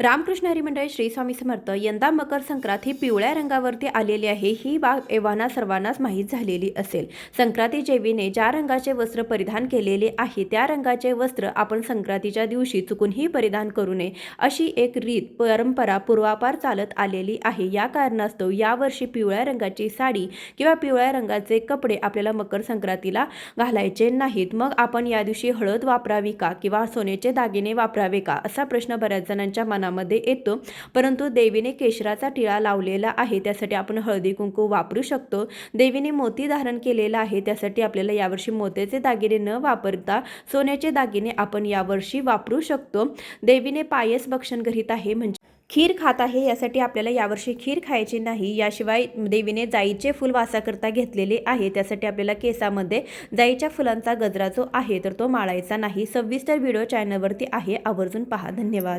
रामकृष्ण हरी मंडळी श्री स्वामी समर्थ. यंदा मकर संक्रांत ही पिवळ्या रंगावरती आलेली आहे. ही बाब एव्हाना सर्वांनाच माहीत झालेली असेल. संक्रांती देवीने ज्या रंगाचे वस्त्र परिधान केलेले आहे त्या रंगाचे वस्त्र आपण संक्रांतीच्या दिवशी चुकूनही परिधान करू नये अशी एक रीत परंपरा पूर्वापार चालत आलेली आहे. या कारणास्तव यावर्षी पिवळ्या रंगाची साडी किंवा पिवळ्या रंगाचे कपडे आपल्याला मकर संक्रांतीला घालायचे नाहीत. मग आपण या दिवशी हळद वापरावी का किंवा सोन्याचे दागिने वापरावे का असा प्रश्न बऱ्याच जणांच्या मनात मध्ये येतो. परंतु देवीने केशराचा टिळा लावलेला आहे त्यासाठी आपण हळदी कुंकू वापरू शकतो. देवीने मोती धारण केलेला आहे त्यासाठी आपल्याला यावर्षी मोत्याचे दागिने न वापरता सोन्याचे दागिने आपण यावर्षी वापरू शकतो. देवीने पायस भक्षण करीत आहे म्हणजे खीर खात आहे यासाठी आपल्याला यावर्षी खीर खायची नाही. याशिवाय देवीने जाईचे फूल वासाकरता घेतलेले आहे त्यासाठी आपल्याला केसामध्ये जाईच्या फुलांचा गजरा जो आहे तर तो माळायचा नाही. सविस्तर व्हिडिओ चॅनलवरती आहे, आवर्जून पहा. धन्यवाद.